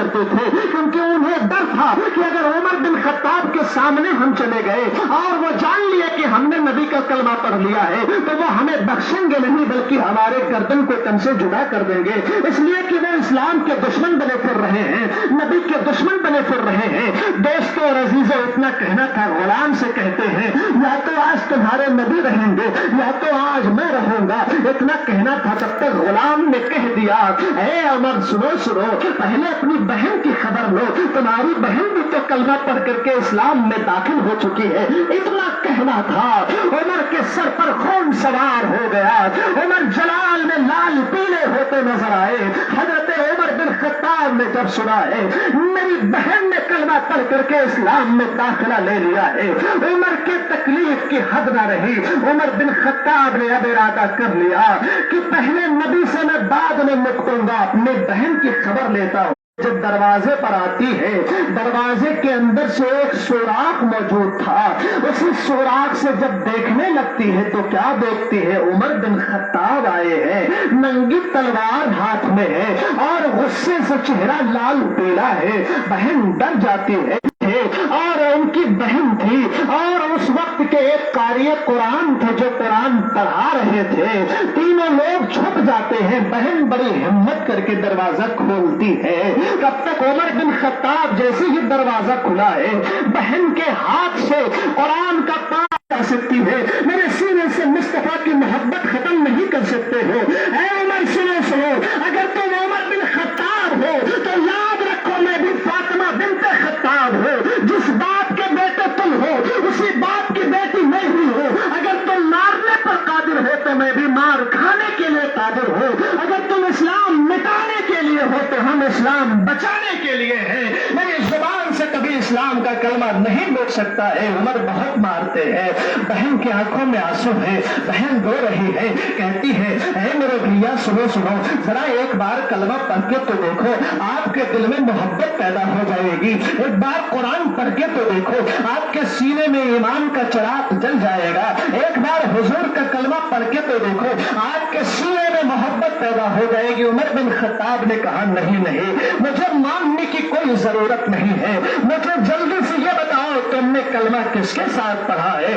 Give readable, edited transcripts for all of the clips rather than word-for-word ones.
کرتے تھے، کیونکہ انہیں ڈر تھا کہ اگر عمر بن خطاب کے سامنے ہم چلے گئے اور وہ جان لیے کہ ہم نے نبی کا کلمہ پڑھ لیا ہے تو وہ ہمیں بخشیں گے نہیں بلکہ ہمارے گردن کو تن سے جدا کر دیں گے، اس لیے کہ وہ اسلام کے دشمن بنے پھر رہے ہیں، نبی کے دشمن بنے پھر رہے ہیں۔ دوستوں اور عزیزوں، اتنا کہنا تھا، غلام سے کہتے ہیں یا تو آج تمہارے نبی رہیں گے یا تو آج میں رہوں گا، اتنا کہنا تھا۔ تب تک غلام نے کہہ دیا اے عمر سنو سنو، پہلے اپنی بہن کی خبر لو، تمہاری بہن بھی تو کلمہ پڑھ کر کے اسلام میں داخل ہو چکی ہے۔ اتنا کہنا تھا، عمر کے سر پر خون سوار ہو گیا، عمر جلال میں لال پیلے ہوتے نظر آئے۔ حضرت عمر بن خطاب نے جب سنا ہے میری بہن نے کلمہ پڑھ کر کے اسلام میں داخلہ لے لیا ہے، عمر کے تکلیف کی حد نہ رہی۔ عمر بن خطاب نے اب ارادہ کر لیا کہ پہلے نبی سے میں بعد میں نپٹوں گا، اپنی بہن کی خبر لیتا ہوں۔ جب دروازے پر آتی ہے، دروازے کے اندر سے ایک سوراخ موجود تھا، اسی سوراخ سے جب دیکھنے لگتی ہے تو کیا دیکھتی ہے؟ عمر بن خطاب آئے ہیں، ننگی تلوار ہاتھ میں ہے اور غصے سے چہرہ لال پیلا ہے۔ بہن ڈر جاتی ہے اور ان کی بہن تھی اور اس وقت کے ایک قاری قرآن تھے جو قرآن پڑھا رہے تھے۔ تینوں لوگ چھپ جاتے ہیں، بہن بڑی ہمت کر کے دروازہ کھولتی ہے۔ تب تک عمر بن خطاب جیسے ہی دروازہ کھلا ہے، بہن کے ہاتھ سے قرآن کا پار جا سکتی ہے، میرے سینے سے مصطفیٰ کی محبت ختم نہیں کر سکتے ہو۔ اے عمر سنو سنو، اگر تم عمر بن خطاب ہو تو یاد رکھو میں بھی فاطمہ بنت خطاب ہو، جس باپ کے بیٹے تم ہو اسی باپ کی بیٹی میں بھی ہوں۔ اگر تم مارنے پر قادر ہو تو میں بھی مار کھانے کے لیے قادر ہوں۔ اگر تم اسلام مٹانے کے لیے ہو تو ہم اسلام بچانے کے لیے ہیں۔ میری زبان سے کبھی اسلام کا کلمہ نہیں بول سکتا ہے۔ عمر بہت مارتے ہیں، بہن کی آنکھوں میں آنسو ہے، بہن رو رہی ہے، کہتی ہے اے میرے بھیا سنو سنو، ذرا ایک بار کلمہ پڑھ کے تو دیکھو، آپ کے دل میں محبت پیدا ہو جائے گی۔ ایک بار قرآن پڑھ کے تو دیکھو، آپ کے سینے میں ایمان کا چراغ جل جائے گا۔ ایک بار حضور کا کلمہ پڑھ کے تو دیکھو، آپ کے سینے میں محبت پیدا ہو جائے گی۔ عمر بن خطاب نے کہا نہیں نہیں، مجھے ماننے کی کوئی ضرورت نہیں ہے، مجھے جلدی سے یہ بتاؤ تم نے کلمہ کس کے ساتھ پڑھا ہے؟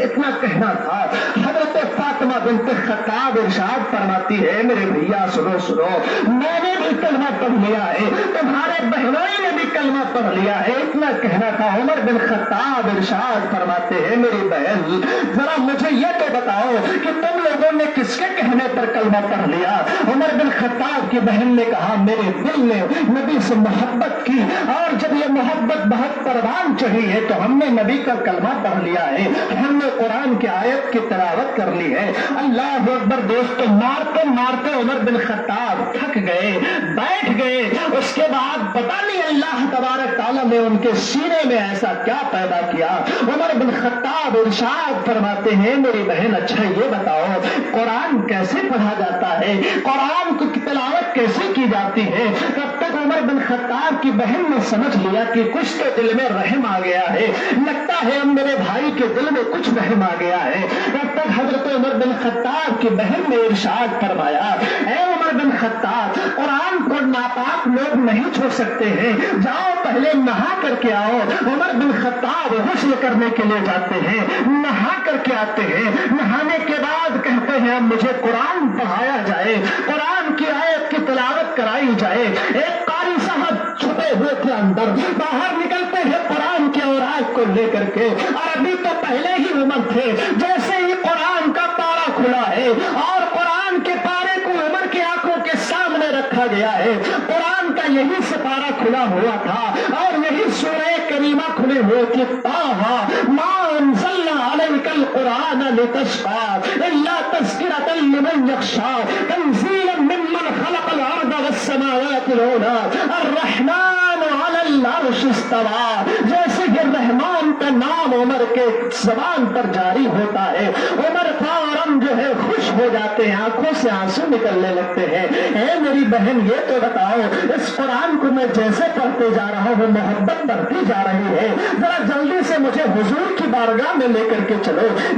اتنا کہنا تھا، حضرت فاطمہ بنت خطاب ارشاد فرماتی ہے میرے بھیا سنو سنو، میں نے بھی کلمہ پڑھ لیا ہے، تمہارے بہنوئی نے بھی کلمہ پڑھ لیا ہے۔ اتنا کہنا تھا، عمر بن خطاب ارشاد فرماتے ہیں میری بہن ذرا مجھے یہ تو بتاؤ کہ تم لوگوں نے کس کے کہنے پر کلمہ پڑھ لیا؟ عمر بن خطاب کی بہن نے کہا میرے دل نے نبی سے محبت کی اور جب یہ محبت بہت پروان چڑھی ہے تو ہم نے نبی کا کلمہ پڑھ لیا ہے، ہم نے قرآن کی آیت کی تلاوت کر لی ہے۔ اللہ اکبر دوستو، مارتے مارتے عمر بن خطاب تھک گئے، بیٹھ گئے۔ اس کے بعد پتہ نہیں اللہ تبارک تعالیٰ نے ان کے سینے میں ایسا کیا پیدا کیا۔ عمر بن خطاب ارشاد فرماتے ہیں میری بہن اچھا یہ بتاؤ قرآن کیسے پڑھا جاتا ہے، قرآن کی تلاوت کیسے کی جاتی ہے؟ تب تک عمر بن خطاب کی بہن نے سمجھ لیا کہ کچھ تو دل میں رحم آ گیا ہے، لگتا ہے اب میرے بھائی کے دل میں کچھ رحم آ گیا ہے۔ تب تک حضرت عمر بن خطاب کی بہن نے ارشاد فرمایا اے عمر بن خطاب، قرآن کو ناپاک لوگ نہیں چھوڑ سکتے ہیں، جاؤ پہلے نہا کر کے آؤ۔ عمر بن خطاب غسل کرنے کے لیے جاتے ہیں، نہا کر کے آتے ہیں، نہانے کے بعد کہتے ہیں اب مجھے قرآن پڑھایا جائے، قرآن کی آیت کی تلاوت کرائی جائے۔ ایک قاری صاحب چھپے ہوئے تھے اندر، باہر نکلتے ہیں قرآن کے اوراق کو لے کر کے، اور ابھی تو پہلے ہی عمر تھے، جیسے ہی قرآن کا پارا کھلا ہے اور قرآن کے پارے کو عمر کی آنکھوں کے سامنے رکھا گیا ہے، قرآن کا یہی سپارہ کھلا ہوا تھا اور یہی سورہ کریمہ کھلے ہوئے تھے، طٰہٰ مَا أَنزَلْنَا عَلَيْكَ الْقُرْآنَ لِتَشْقَىٰ إِلَّا تَذْكِرَةً لِمَن يَخْشَىٰ تَنزِيلًا مِمَّنْ خَلَقَ الْأَرْضَ وَالسَّمَاوَاتِ الْعُلَىٰ الرَّحْمَٰنُ عَلَى الْعَرْشِ اسْتَوَىٰ۔ جیسے کہ رحمان کا نام عمر کے زبان پر جاری ہوتا ہے، عمر فوراً جو ہے خوش ہو جاتے ہیں، آنکھوں سے آنسو نکلنے لگتے ہیں۔ اے میری بہن یہ تو بتاؤ اس قرآن کو میں جیسے پڑھتے جا رہا ہوں محبت بڑھتی جا رہی ہے، ذرا جلدی سے مجھے حضور کی بارگاہ میں لے کر کے چلو،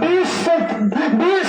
20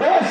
2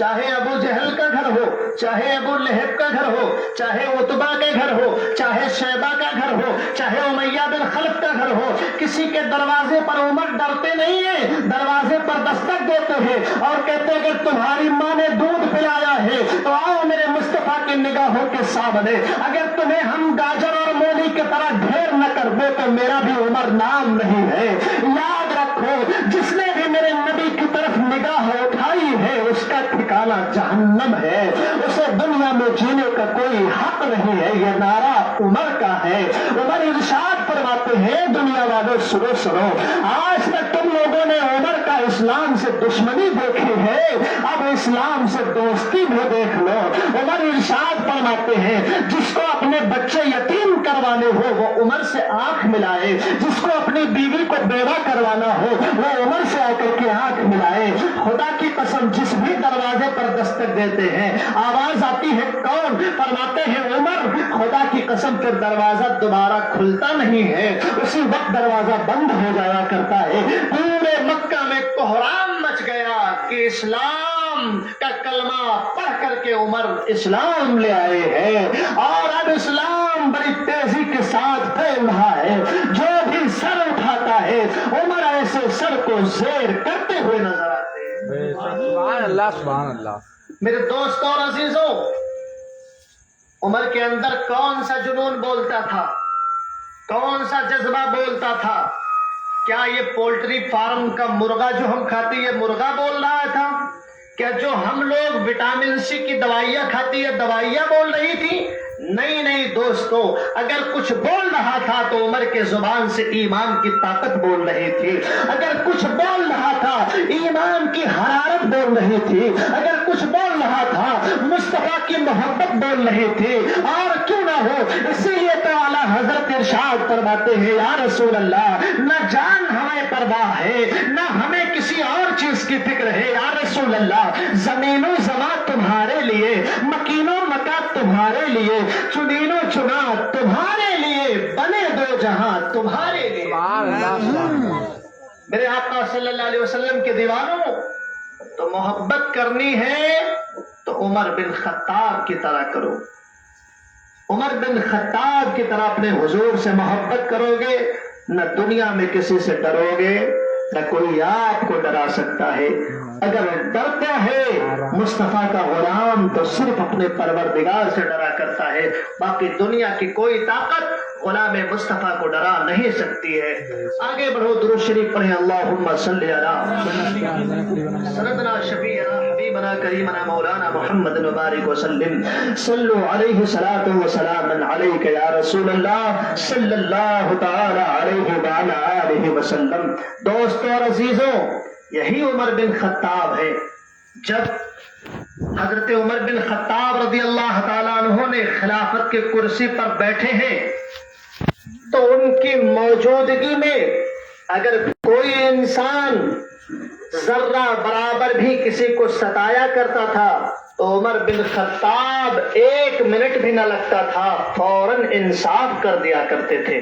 چاہے ابو جہل کا گھر ہو، چاہے ابو لہب کا گھر ہو، چاہے عتبہ کا گھر ہو، چاہے شیبہ کا گھر ہو، چاہے امیہ بن خلف کا گھر ہو، کسی کے دروازے پر عمر ڈرتے نہیں ہیں، دروازے پر دستک دیتے ہیں اور کہتے ہیں کہ تمہاری ماں نے دودھ پلایا ہے تو آؤ میرے مصطفیٰ کی نگاہوں کے سامنے، اگر تمہیں ہم گاجر اور مولی کی طرح ڈھیر نہ کر دے تو میرا بھی عمر نام نہیں ہے۔ یاد رکھو، جس نے بھی میرے نبی کی طرف نگاہ اٹھائی ہے اس کا ٹھکانہ جہنم ہے، اسے دنیا میں جینے کا کوئی حق نہیں ہے۔ یہ نعرہ عمر کا ہے۔ عمر ارشاد فرماتے ہیں، دنیا والوں سنو، آج تک تم لوگوں نے عمر کا اسلام سے دشمنی دیکھی ہے، اب اسلام سے دوستی بھی دیکھ لو۔ عمر ارشاد فرماتے ہیں، جس کو اپنے بچے یتیم کروانے ہو وہ عمر سے آنکھ ملائے، جس کو اپنی بیوی کو بیوہ کروانا ہو وہ عمر سے آ کر کے آنکھ ملائے۔ خدا کی قسم، جس بھی دروازے پر دستک دیتے ہیں آواز آتی ہے کون؟ فرماتے ہیں عمر۔ خدا کی قسم، پھر دروازہ دوبارہ کھلتا نہیں ہے، اسی وقت دروازہ بند ہو جایا کرتا ہے۔ پورے مکہ میں کوہرام مچ گیا کہ اسلام کا کلمہ پڑھ کر کے عمر اسلام لے آئے ہیں، اور اب اسلام بڑی تیزی کے ساتھ پھیل رہا ہے۔ جو بھی سر اٹھاتا ہے عمر ایسے سر کو زیر کرتے ہوئے نظر آتے ہیں۔ سبحان اللہ، سبحان اللہ۔ میرے دوستوں اور عزیزوں، عمر کے اندر کون سا جنون بولتا تھا، کون سا جذبہ بولتا تھا؟ کیا یہ پولٹری فارم کا مرغا جو ہم کھاتے یہ مرغا بول رہا تھا؟ کیا جو ہم لوگ وٹامن سی کی دوائیاں کھاتی ہے دوائیاں بول رہی تھی؟ نہیں دوستو، اگر کچھ بول رہا تھا تو عمر کے زبان سے ایمان کی طاقت بول رہی تھی، اگر کچھ بول رہا تھا ایمان کی حرارت بول رہی تھی، اگر کچھ بول رہا تھا مصطفیٰ کی محبت بول رہی تھی۔ اور کیوں نہ ہو، اسی لیے تو اعلیٰ حضرت ارشاد فرماتے ہیں، یا رسول اللہ، نہ جان ہمیں پرواہ ہے نہ ہمیں کسی اور چیز کی فکر ہے، یا رسول اللہ، زمین و زمان تمہارے لیے، مکین و مکان تمہارے لیے، چنین و چنا تمہارے لیے، بنے دو جہاں تمہارے لیے۔ میرے آقا صلی اللہ علیہ وسلم کے دیوانوں، تو محبت کرنی ہے تو عمر بن خطاب کی طرح کرو، عمر بن خطاب کی طرح اپنے حضور سے محبت کرو گے، نہ دنیا میں کسی سے ڈرو گے، نہ کوئی آپ کو ڈرا سکتا ہے۔ اگر ڈرتا ہے مصطفیٰ کا غلام تو صرف اپنے پروردگار سے ڈرا کرتا ہے، باقی دنیا کی کوئی طاقت غلام مصطفیٰ کو ڈرا نہیں سکتی ہے۔ آگے بڑھو، درود شریف پڑھیں، اللہم صلی علی سیدنا شفیعنا حبیبنا کریمنا مولانا محمد مبارک وسلم، صلو علیہ صلاۃ و سلام علیک یا رسول اللہ صلی اللہ تعالی علیہ وعلی آلہ وسلم۔ دوستوں اور عزیزوں، یہی عمر بن خطاب ہے۔ جب حضرت عمر بن خطاب رضی اللہ تعالیٰ عنہ نے خلافت کے کرسی پر بیٹھے ہیں تو ان کی موجودگی میں اگر کوئی انسان ذرہ برابر بھی کسی کو ستایا کرتا تھا تو عمر بن خطاب 1 منٹ بھی نہ لگتا تھا، فوراً انصاف کر دیا کرتے تھے۔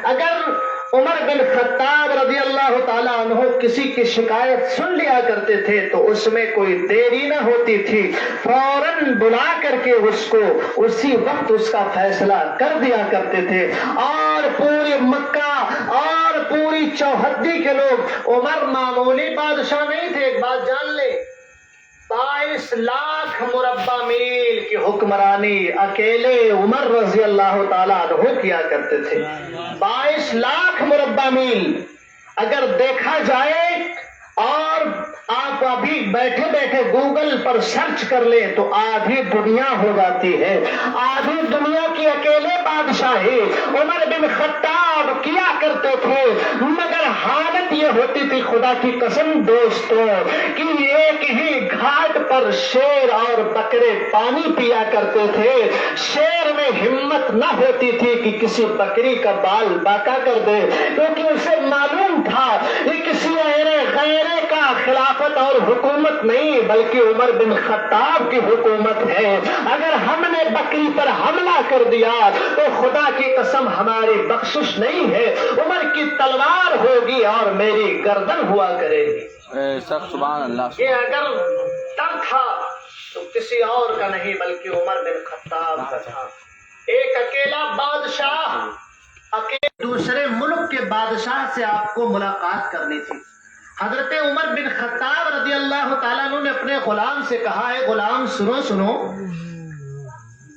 اگر عمر بن خطاب رضی اللہ تعالیٰ عنہ کسی کی شکایت سن لیا کرتے تھے تو اس میں کوئی دیری نہ ہوتی تھی، فوراً بلا کر کے اس کو اسی وقت اس کا فیصلہ کر دیا کرتے تھے۔ اور پوری مکہ اور پوری چوہدی کے لوگ، عمر معمولی بادشاہ نہیں تھے، ایک بات جان لے، 22 لاکھ مربع میل کی حکمرانی اکیلے عمر رضی اللہ تعالیٰ عنہ کیا کرتے تھے۔ 22 لاکھ مربع میل اگر دیکھا جائے، اور آپ ابھی بیٹھے بیٹھے گوگل پر سرچ کر لیں تو آدھی دنیا ہو جاتی ہے۔ آدھی دنیا کی اکیلے بادشاہی عمر بن خطاب کیا کرتے تھے، مگر حالت یہ ہوتی تھی، خدا کی قسم دوستوں، کہ ایک ہی گھاٹ پر شیر اور بکرے پانی پیا کرتے تھے، شیر میں ہمت نہ ہوتی تھی کہ کسی بکری کا بال باقا کر دے، کیونکہ اسے معلوم تھا یہ کسی غیر کا خلافت اور حکومت نہیں بلکہ عمر بن خطاب کی حکومت ہے۔ اگر ہم نے بکری پر حملہ کر دیا تو خدا کی قسم ہماری بخشش نہیں ہے، عمر کی تلوار ہوگی اور میری گردن ہوا کرے گی۔ سبحان اللہ۔ یہ اگر ڈر تھا تو کسی اور کا نہیں بلکہ عمر بن خطاب کا تھا. ایک اکیلا بادشاہ دوسرے ملک کے بادشاہ سے آپ کو ملاقات کرنی تھی. حضرت عمر بن خطاب رضی اللہ تعالیٰ عنہ نے اپنے غلام سے کہا ہے غلام سنو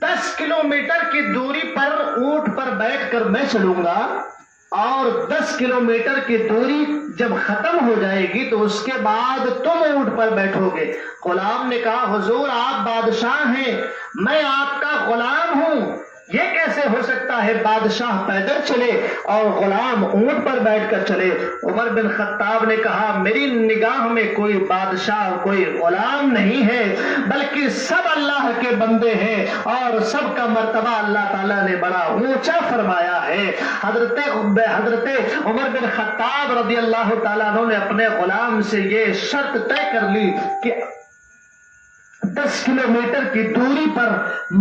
10 کلومیٹر کی دوری پر اونٹ پر بیٹھ کر میں چلوں گا اور 10 کلومیٹر کی دوری جب ختم ہو جائے گی تو اس کے بعد تم اونٹ پر بیٹھو گے. غلام نے کہا حضور آپ بادشاہ ہیں میں آپ کا غلام ہوں یہ کیسے ہو سکتا ہے بادشاہ پیدل چلے اور غلام اونٹ پر بیٹھ کر چلے. عمر بن خطاب نے کہا میری نگاہ میں کوئی بادشاہ کوئی غلام نہیں ہے بلکہ سب اللہ کے بندے ہیں اور سب کا مرتبہ اللہ تعالیٰ نے بڑا اونچا فرمایا ہے. حضرت عمر بن خطاب رضی اللہ تعالیٰ عنہ نے اپنے غلام سے یہ شرط طے کر لی کہ 10 کلومیٹر کی دوری پر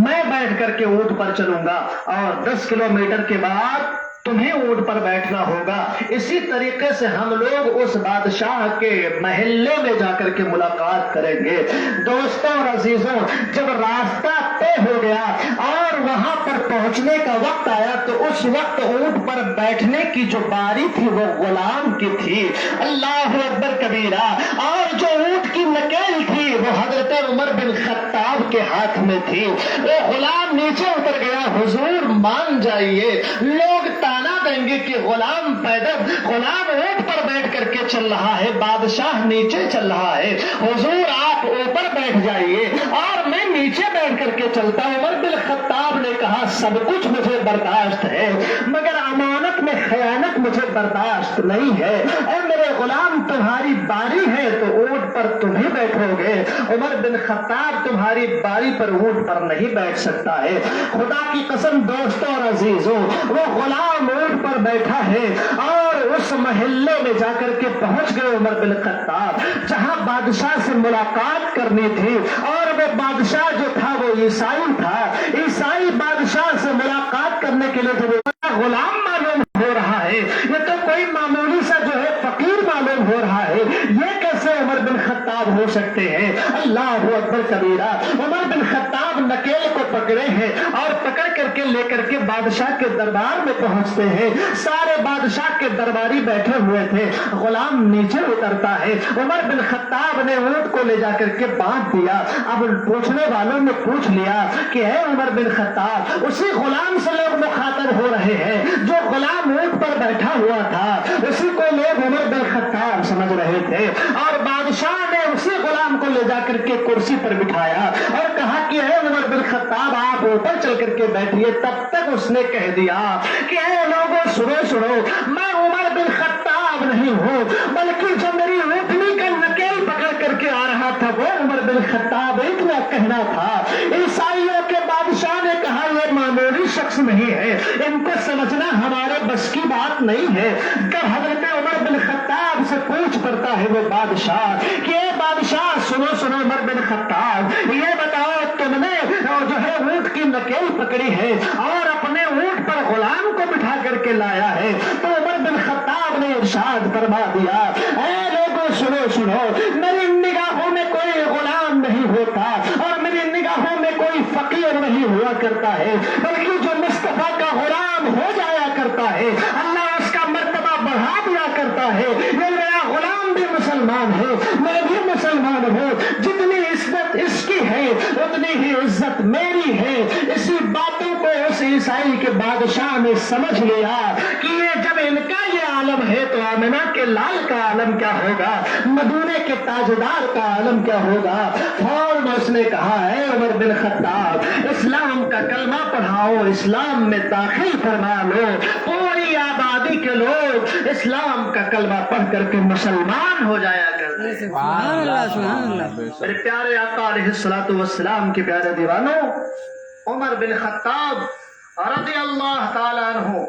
میں بیٹھ کر کے اونٹ پر چلوں گا اور 10 کلومیٹر کے بعد تمہیں اونٹ پر بیٹھنا ہوگا. اسی طریقے سے ہم لوگ اس بادشاہ کے محلے میں جا کر کے ملاقات کریں گے. دوستوں اور عزیزوں جب راستہ طے ہو گیا اور وہاں پر پہنچنے کا وقت آیا تو اس وقت اونٹ پر بیٹھنے کی جو باری تھی وہ غلام کی تھی. اللہ اکبر کبیرہ. اور جو اونٹ کی نکیل تھی وہ حضرت عمر بن خطاب کے ہاتھ میں تھی. وہ غلام نیچے اتر گیا حضور مان جائیے. لوگ تانا دیں گے کہ غلام اونٹ پر بیٹھ کر کے چل رہا ہے بادشاہ نیچے چل رہا ہے. حضور آپ اوپر بیٹھ جائیے اور میں نیچے بیٹھ کر کے چلتا ہوں. عمر بن خطاب نے کہا سب کچھ مجھے برداشت ہے مگر امانت میں خیانت مجھے برداشت نہیں ہے. اے میرے غلام تمہاری باری ہے تو اونٹ پر تم ہی بیٹھو گے. عمر بن خطاب تمہاری باری پر اونٹ پر نہیں بیٹھ سکتا ہے. خدا کی قسم دوستوں اور عزیزوں وہ غلام اونٹ پر بیٹھا ہے اور اس محلے میں جا کر کے پہنچ گئے عمر بن خطاب جہاں بادشاہ سے ملاقات کرنی تھی. اور وہ بادشاہ جو تھا وہ عیسائی تھا. عیسائی بادشاہ سے ملاقات کرنے کے لیے جو غلام معلوم ہو رہا ہے یہ تو کوئی معمولی سا جو ہے فقیر معلوم ہو رہا ہے. یہ کیسے عمر بن خطاب ہو سکتے ہیں. اللہ اکبر کبیرہ. عمر بن خطاب نکیل کو پکڑے ہیں اور پکڑ کر کے لے کر کے بادشاہ کے دربار میں پہنچتے ہیں. سارے بادشاہ کے درباری بیٹھے ہوئے تھے. غلام نیچے اترتا ہے. عمر بن خطاب نے اونٹ کو لے جا کر کے باندھ دیا. اب پوچھنے والوں نے پوچھ لیا کہ اے عمر بن خطاب اسی غلام سے لوگ مخاطب ہو رہے ہیں جو غلام اونٹ پر بیٹھا ہوا تھا اسی کو لوگ عمر بن خطاب سمجھ رہے تھے. اور بادشاہ نے اسی غلام کو لے جا کر کے کرسی پر بٹھایا اور کہا کہ اے عمر بن خطاب آپ اوپر چل کر کے بیٹھیے. تب تک اس نے کہہ دیا کہ اے لوگوں سنو میں عمر بن خطاب نہیں ہوں بلکہ جو میری اونٹنی کا نکیل پکڑ کر کے آ رہا تھا وہ عمر بن خطاب. اتنا کہنا تھا. عیسائیوں کے بادشاہ نے کہا یہ معمولی شخص نہیں ہے ان کو سمجھنا ہمارے بس کی بات نہیں ہے. جب حضرت عمر بن خطاب سے پوچھ پڑتا ہے وہ بادشاہ کہ اے بادشاہ سنو عمر بن خطاب یہ بتاؤ تم نے جو ہے اونٹ کی نکیل پکڑی ہے اور اپنے اونٹ پر غلام کو بٹھا کر کے لایا ہے. تو عمر بن خطاب نے ارشاد فرما دیا اے لوگوں سنو میری نگاہوں میں کوئی غلام نہیں ہوتا اور میری نگاہوں میں کوئی فقیر نہیں ہوا کرتا ہے بلکہ جو مصطفیٰ کا غلام ہو جایا کرتا ہے اللہ اس کا مرتبہ بڑھا دیا کرتا ہے. یہ میرا غلام بھی مسلمان ہے میں بھی مسلمان ہوں. جتنی عزت اس کی ہے اتنی ہی عزت میری ہے. اسی باتوں کو اس عیسائی کے بادشاہ نے سمجھ لیا کہ یہ جب ان کا یہ عالم ہے تو آمنہ کے لال کا عالم کیا ہوگا مدینے کے تاجدار کا عالم کیا ہوگا. فوراً اس نے کہا ہے عمر بن خطاب اسلام کا کلمہ پڑھاؤ اسلام میں داخل فرما لو. پوری آبادی کے لوگ اسلام کا کلمہ پڑھ کر کے مسلمان ہو جایا کرتے. سبحان اللہ سبحان اللہ. میرے پیارے آقا علیہ الصلوۃ والسلام کے پیارے دیوانوں عمر بن خطاب رضی اللہ تعالیٰ عنہ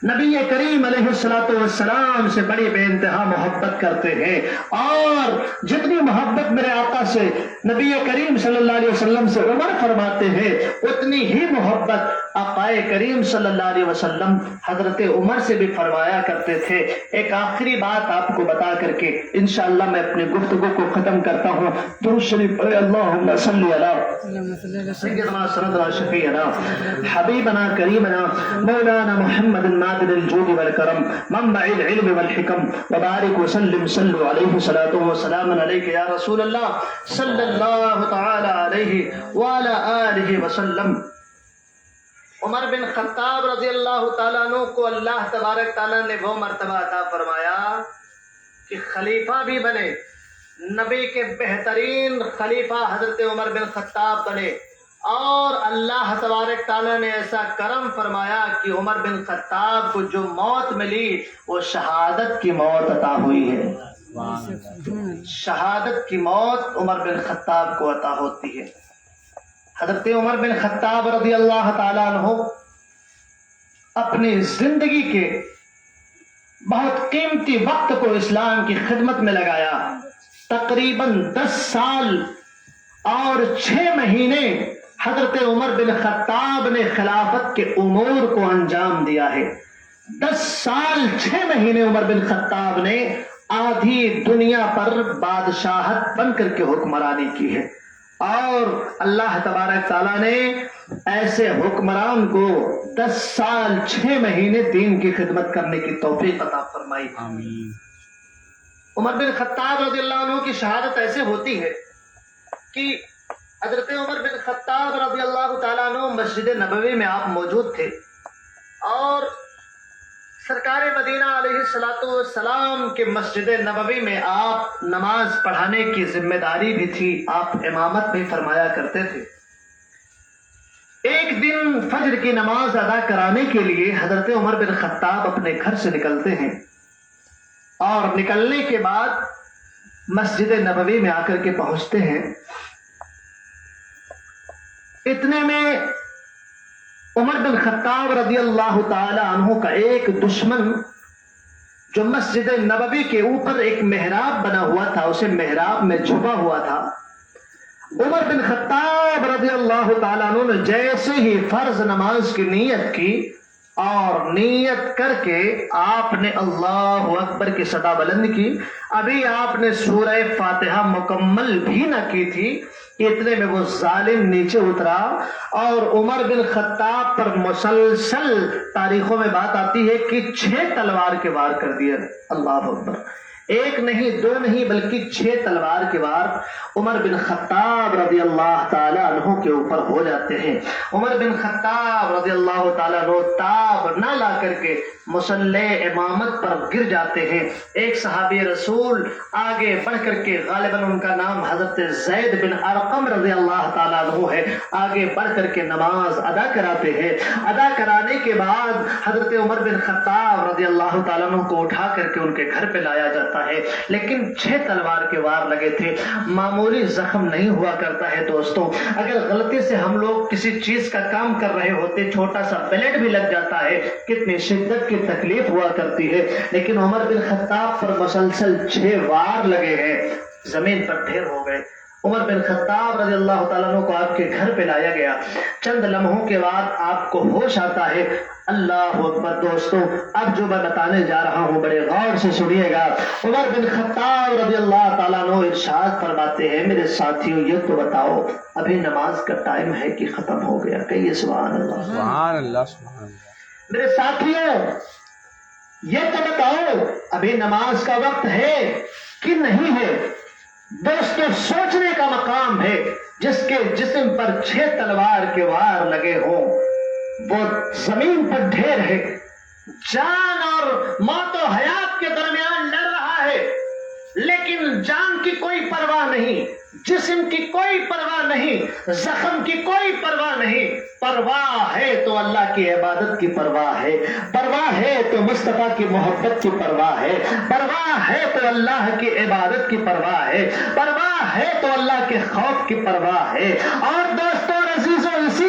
نبی کریم علیہ السلام سے بڑی بے انتہا محبت کرتے ہیں، اور جتنی محبت میرے آقا سے نبی کریم صلی اللہ علیہ وسلم سے عمر فرماتے ہیں، اتنی ہی محبت آقا کریم صلی اللہ علیہ وسلم حضرت عمر سے بھی فرمایا کرتے تھے۔ ایک آخری بات آپ کو بتا کر کے انشاءاللہ میں اپنی گفتگو کو ختم کرتا ہوں۔ درود شریف پڑھیں، اللہم صلی علی سیدنا سندنا شفیعنا حبیبنا کریمنا مولانا محمد نادر الجود والکرم منبع العلم والحکم وبارک وسلم صلو علیہ صلاۃ وسلام علیک یا رسول اللہ صلی اللہ تعالی علیہ وعلی آلہ وسلم۔ عمر بن خطاب رضی اللہ تعالیٰ عنہ کو اللہ تبارک تعالیٰ نے وہ مرتبہ عطا فرمایا کہ خلیفہ بھی بنے، نبی کے بہترین خلیفہ حضرت عمر بن خطاب بنے، اور اللہ تبارک تعالیٰ نے ایسا کرم فرمایا کہ عمر بن خطاب کو جو موت ملی وہ شہادت کی موت عطا ہوئی ہے۔ شہادت کی موت عمر بن خطاب کو عطا ہوتی ہے۔ حضرت عمر بن خطاب رضی اللہ تعالیٰ عنہ اپنی زندگی کے بہت قیمتی وقت کو اسلام کی خدمت میں لگایا۔ تقریباً 10 سال اور 6 مہینے حضرت عمر بن خطاب نے خلافت کے امور کو انجام دیا ہے۔ 10 سال 6 مہینے عمر بن خطاب نے آدھی دنیا پر بادشاہت بن کر کے حکمرانی کی ہے، اور اللہ تبارک تعالیٰ نے ایسے حکمران کو 10 سال 6 مہینے دین کی خدمت کرنے کی توفیق عطا فرمائی۔ آمین۔ عمر بن خطاب رضی اللہ عنہ کی شہادت ایسے ہوتی ہے کہ حضرت عمر بن خطاب رضی اللہ تعالیٰ عنہ مسجد نبوی میں آپ موجود تھے، اور سرکار مدینہ علیہ السلام کے مسجد نبوی میں آپ نماز پڑھانے کی ذمہ داری بھی تھی، آپ امامت بھی فرمایا کرتے تھے۔ ایک دن فجر کی نماز ادا کرانے کے لیے حضرت عمر بن خطاب اپنے گھر سے نکلتے ہیں، اور نکلنے کے بعد مسجد نبوی میں آ کر کے پہنچتے ہیں۔ اتنے میں عمر بن خطاب رضی اللہ تعالی عنہ کا ایک دشمن جو مسجد نبوی کے اوپر ایک محراب بنا ہوا تھا، اسے محراب میں چھپا ہوا تھا، عمر بن خطاب رضی اللہ تعالیٰ عنہ نے جیسے ہی فرض نماز کی نیت کی، اور نیت کر کے آپ نے اللہ اکبر کی صدا بلند کی، ابھی آپ نے سورہ فاتحہ مکمل بھی نہ کی تھی، اتنے میں وہ ظالم نیچے اترا، اور عمر بن خطاب پر مسلسل تاریخوں میں بات آتی ہے کہ 6 تلوار کے وار کر دیا۔ اللہ اکبر، 1 نہیں 2 نہیں بلکہ 6 تلوار کے وار عمر بن خطاب رضی اللہ تعالی عنہ کے اوپر ہو جاتے ہیں۔ عمر بن خطاب رضی اللہ تعالی عنہ تاب نہ لا کر کے مصلی امامت پر گر جاتے ہیں۔ ایک صحابی رسول آگے بڑھ کر کے، غالباً ان کا نام حضرت زید بن ارقم رضی اللہ تعالیٰ عنہ ہے، آگے بڑھ کر کے نماز ادا کراتے ہیں۔ ادا کرانے کے بعد حضرت عمر بن خطاب رضی اللہ تعالیٰ عنہ کو اٹھا کر کے ان کے گھر پہ لایا جاتا ہے، لیکن 6 تلوار کے وار لگے تھے، معمولی زخم نہیں ہوا کرتا ہے دوستوں۔ اگر غلطی سے ہم لوگ کسی چیز کا کام کر رہے ہوتے، چھوٹا سا بلیڈ بھی لگ جاتا ہے، کتنی شدت کی تکلیف ہوا کرتی ہے، لیکن عمر بن خطاب پر مسلسل 6 وار لگے ہیں، زمین پر ڈھیر ہو گئے۔ عمر بن خطاب رضی اللہ تعالیٰ عنہ کو آپ کے گھر پہ لایا گیا، چند لمحوں کے بعد آپ کو ہوش آتا ہے۔ اللہ اکبر دوستوں، اب جو میں بتانے جا رہا ہوں بڑے غور سے سنیے گا۔ عمر بن خطاب رضی اللہ تعالیٰ عنہ ارشاد فرماتے ہیں، میرے ساتھیوں یہ تو بتاؤ ابھی نماز کا ٹائم ہے کہ ختم ہو گیا؟ کہیے سبحان اللہ۔ سبحان اللہ سبحان اللہ۔ میرے ساتھیوں یہ تو بتاؤ ابھی نماز کا وقت ہے کہ نہیں ہے؟ دوستو سوچنے کا مقام ہے، جس کے جسم پر 6 تلوار کے وار لگے ہوں، وہ زمین پر ڈھیر ہے، جان اور موت و حیات کے درمیان لڑ رہا ہے، لیکن جان کی کوئی پرواہ نہیں، جسم کی کوئی پرواہ نہیں، زخم کی کوئی پرواہ نہیں، پرواہ ہے تو اللہ کی عبادت کی پرواہ ہے، پرواہ ہے تو مصطفیٰ کی محبت کی پرواہ ہے، پرواہ ہے تو اللہ کی عبادت کی پرواہ ہے، پرواہ ہے تو اللہ کے خوف کی پرواہ ہے۔ اور دوستوں اور عزیزوں، اسی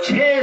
6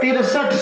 63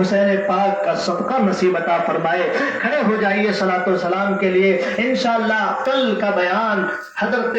حسین پاک کا صدقہ نصیب عطا فرمائے. کھڑے ہو جائیے صلاۃ و سلام کے لیے. انشاءاللہ کل کا بیان حضرت